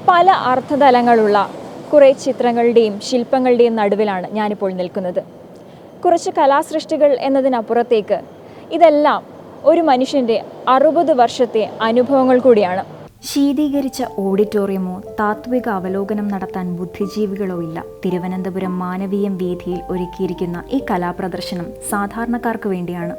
പല അർത്ഥതലങ്ങളുള്ള കുറേ ചിത്രങ്ങളുടെയും ശില്പങ്ങളുടെയും നടുവിലാണ് ഞാനിപ്പോൾ നിൽക്കുന്നത്. കുറച്ച് കലാസൃഷ്ടികൾ എന്നതിനപ്പുറത്തേക്ക് ഇതെല്ലാം ഒരു മനുഷ്യൻ്റെ 60 വർഷത്തെ അനുഭവങ്ങൾ കൂടിയാണ്. ശീതീകരിച്ച ഓഡിറ്റോറിയമോ താത്വിക അവലോകനം നടത്താൻ ബുദ്ധിജീവികളോ ഇല്ല. തിരുവനന്തപുരം മാനവീയം വീഥിയിൽ ഒരുക്കിയിരിക്കുന്ന ഈ കലാപ്രദർശനം സാധാരണക്കാർക്ക് വേണ്ടിയാണ്.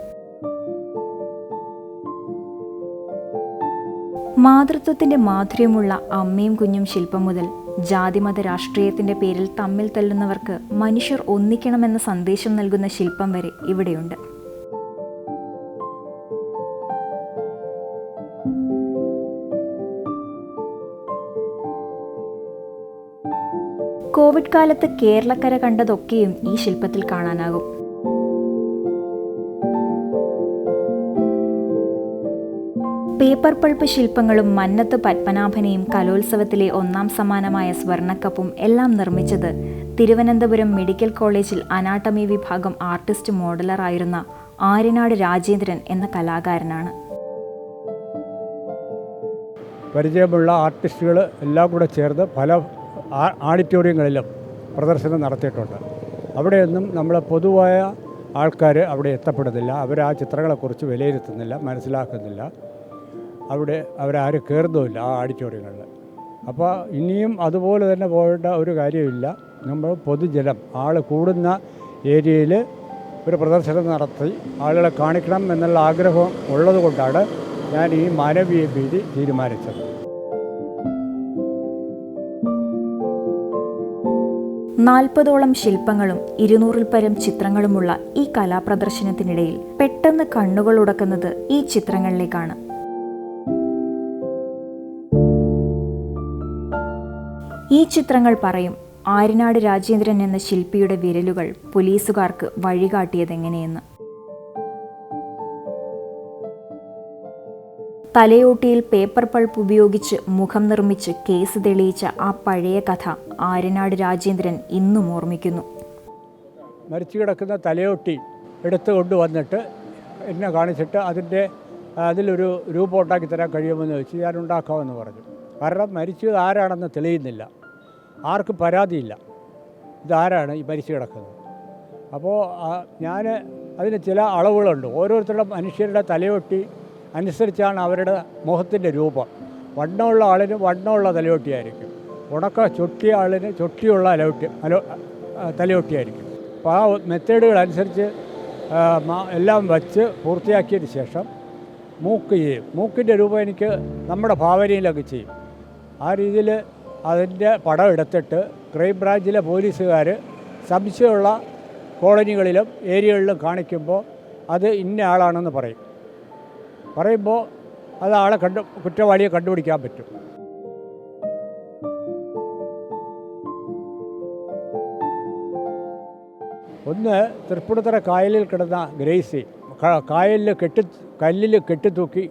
മാതൃത്വത്തിന്റെ മാധുര്യമുള്ള അമ്മയും കുഞ്ഞും ശില്പം മുതൽ ജാതിമത രാഷ്ട്രീയത്തിന്റെ പേരിൽ തമ്മിൽ തല്ലുന്നവർക്ക് മനുഷ്യർ ഒന്നിക്കണമെന്ന സന്ദേശം നൽകുന്ന ശില്പം വരെ ഇവിടെയുണ്ട്. കോവിഡ് കാലത്ത് കേരളക്കര കണ്ടതൊക്കെയും ഈ ശില്പത്തിൽ കാണാനാകും. പേപ്പർ പൾപ്പ് ശില്പങ്ങളും മന്നത്ത് പത്മനാഭനെയും കലോത്സവത്തിലെ 1ാം സമ്മാനമായ സ്വർണ്ണക്കപ്പും എല്ലാം നിർമ്മിച്ചത് തിരുവനന്തപുരം മെഡിക്കൽ കോളേജിൽ അനാട്ടമി വിഭാഗം ആർട്ടിസ്റ്റ് മോഡലറായിരുന്ന ആര്യനാട് രാജേന്ദ്രൻ എന്ന കലാകാരനാണ്. പരിചയമുള്ള ആർട്ടിസ്റ്റുകൾ എല്ലാം കൂടെ ചേർന്ന് പല ഓഡിറ്റോറിയങ്ങളിലും പ്രദർശനം നടത്തിയിട്ടുണ്ട്. അവിടെയൊന്നും നമ്മളെ പൊതുവായ ആൾക്കാർ അവിടെ എത്തപ്പെടുന്നില്ല. അവർ ആ ചിത്രങ്ങളെക്കുറിച്ച് വിലയിരുത്തുന്നില്ല, മനസ്സിലാക്കുന്നില്ല. അവിടെ അവരാരും കയറുന്നുമില്ല ആ ഓഡിറ്റോറിയങ്ങളിൽ. അപ്പോൾ ഇനിയും അതുപോലെ തന്നെ പോകേണ്ട ഒരു കാര്യമില്ല. നമ്മൾ പൊതുജനം ആൾ കൂടുന്ന ഏരിയയിൽ ഒരു പ്രദർശനം നടത്തി ആളുകളെ കാണിക്കണം എന്നുള്ള ആഗ്രഹം ഉള്ളത് കൊണ്ടാണ് ഞാൻ ഈ മാനവീയ വീഥി തീരുമാനിച്ചത്. 40ഓളം ശില്പങ്ങളും 200-ൽ പരം ചിത്രങ്ങളുമുള്ള ഈ കലാപ്രദർശനത്തിനിടയിൽ പെട്ടെന്ന് കണ്ണുകൾ ഉടക്കുന്നത് ഈ ചിത്രങ്ങളിലേക്കാണ്. ഈ ചിത്രങ്ങൾ പറയും ആര്യനാട് രാജേന്ദ്രൻ എന്ന ശില്പിയുടെ വിരലുകൾ പോലീസുകാർക്ക് വഴികാട്ടിയതെങ്ങനെയെന്ന്. തലയോട്ടിയിൽ പേപ്പർ പൾപ്പ് ഉപയോഗിച്ച് മുഖം നിർമ്മിച്ച് കേസ് തെളിയിച്ച ആ പഴയ കഥ ആര്യനാട് രാജേന്ദ്രൻ ഇന്നും ഓർമ്മിക്കുന്നു. മരിച്ചു കിടക്കുന്ന തലയോട്ടി എടുത്തു കൊണ്ടുവന്നിട്ട് എന്നെ കാണിച്ചിട്ട് അതിലൊരു രൂപം ഉണ്ടാക്കി തരാൻ കഴിയുമെന്ന് ചോദിച്ചു. ഞാൻ ഉണ്ടാക്കാമെന്ന് പറഞ്ഞു. കാരണം മരിച്ചത് ആരാണെന്ന് തെളിയുന്നില്ല, ആർക്കും പരാതിയില്ല, ഇതാരാണ് ഈ മരിച്ചു കിടക്കുന്നത്. അപ്പോൾ ഞാൻ അതിന് ചില അളവുകളുണ്ട്. ഓരോരുത്തരുടെ മനുഷ്യരുടെ തലയോട്ടി അനുസരിച്ചാണ് അവരുടെ മുഖത്തിൻ്റെ രൂപം. വണ്ണമുള്ള ആളിന് വണ്ണമുള്ള തലയോട്ടിയായിരിക്കും, ചൊട്ടിയ ആളിന് ചൊട്ടിയുള്ള തലയോട്ടിയായിരിക്കും. അപ്പോൾ ആ മെത്തേഡുകൾ അനുസരിച്ച് എല്ലാം വച്ച് പൂർത്തിയാക്കിയതിന് ശേഷം മൂക്ക് ചെയ്യും. മൂക്കിൻ്റെ രൂപം എനിക്ക് നമ്മുടെ ഭാവനയിലൊക്കെ ചെയ്യും. ആ രീതിയിൽ അതിൻ്റെ പടം എടുത്തിട്ട് ക്രൈം ബ്രാഞ്ചിലെ പോലീസുകാർ സംശയമുള്ള കോളനികളിലും ഏരിയകളിലും കാണിക്കുമ്പോൾ അത് ഇന്ന ആളാണെന്ന് പറയുമ്പോൾ അത് ആളെ കുറ്റവാളിയെ കണ്ടുപിടിക്കാൻ പറ്റും. ഒന്ന് തൃപ്പൂണിത്തുറ കായലിൽ കിടന്ന ഗ്രേസി കല്ലിൽ കെട്ടിത്തൂക്കി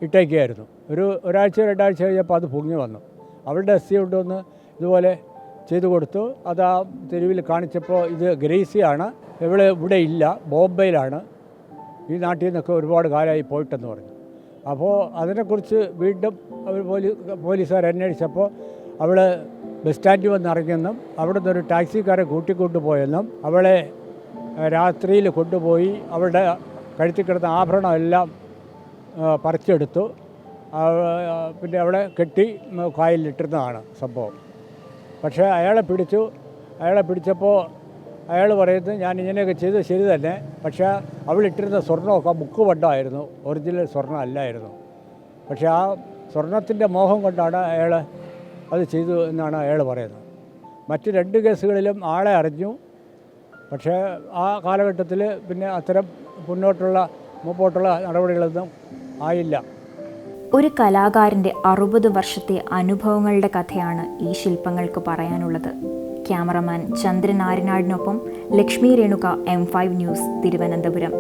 ഇട്ടേക്കുകയായിരുന്നു. ഒരാഴ്ച 2 ആഴ്ച കഴിഞ്ഞപ്പോൾ അത് പൊങ്ങി വന്നു. അവളുടെ എസ് സി കൊണ്ടുവന്ന് ഇതുപോലെ ചെയ്തു കൊടുത്തു. അത് ആ തെരുവിൽ കാണിച്ചപ്പോൾ ഇത് ഗ്രേസിയാണ്, ഇവിടെ ഇല്ല, ബോംബെയിലാണ്, ഈ നാട്ടിൽ നിന്നൊക്കെ ഒരുപാട് കാലമായി പോയിട്ടെന്ന് പറഞ്ഞു. അപ്പോൾ അതിനെക്കുറിച്ച് വീണ്ടും പോലീസുകാർ അന്വേഷിച്ചപ്പോൾ അവൾ ബസ് സ്റ്റാൻഡിൽ വന്ന് ഇറങ്ങിയെന്നും അവിടെ നിന്നൊരു ടാക്സിക്കാരെ കൂട്ടിക്കൊണ്ടുപോയെന്നും അവളെ രാത്രിയിൽ കൊണ്ടുപോയി അവളുടെ കഴുത്തിൽ കിടന്ന ആഭരണം എല്ലാം പറിച്ചെടുത്തു, പിന്നെ അവളെ കെട്ടി കായലിലിട്ടിരുന്നതാണ് സംഭവം. പക്ഷേ അയാളെ പിടിച്ചപ്പോൾ അയാൾ പറയുന്നത് ഞാൻ ഇങ്ങനെയൊക്കെ ചെയ്തത് ശരി തന്നെ, പക്ഷേ അവളിട്ടിരുന്ന സ്വർണ്ണമൊക്കെ മുക്കുവണ്ണമായിരുന്നു, ഒറിജിനൽ സ്വർണ്ണം അല്ലായിരുന്നു. പക്ഷേ ആ സ്വർണത്തിൻ്റെ മോഹം കൊണ്ടാണ് അയാൾ അത് ചെയ്തു എന്നാണ് അയാൾ പറയുന്നത്. മറ്റ് 2 കേസുകളിലും ആളെ അറിഞ്ഞു. പക്ഷേ ആ കാലഘട്ടത്തിൽ പിന്നെ അത്തരം മുമ്പോട്ടുള്ള നടപടികളൊന്നും ആയില്ല. ഒരു കലാകാരൻ്റെ 60 വർഷത്തെ അനുഭവങ്ങളുടെ കഥയാണ് ഈ ശില്പങ്ങൾക്ക് പറയാനുള്ളത്. ക്യാമറമാൻ ചന്ദ്രൻ ആര്യനാടിനൊപ്പം ലക്ഷ്മി രേണുക, M5 ന്യൂസ്, തിരുവനന്തപുരം.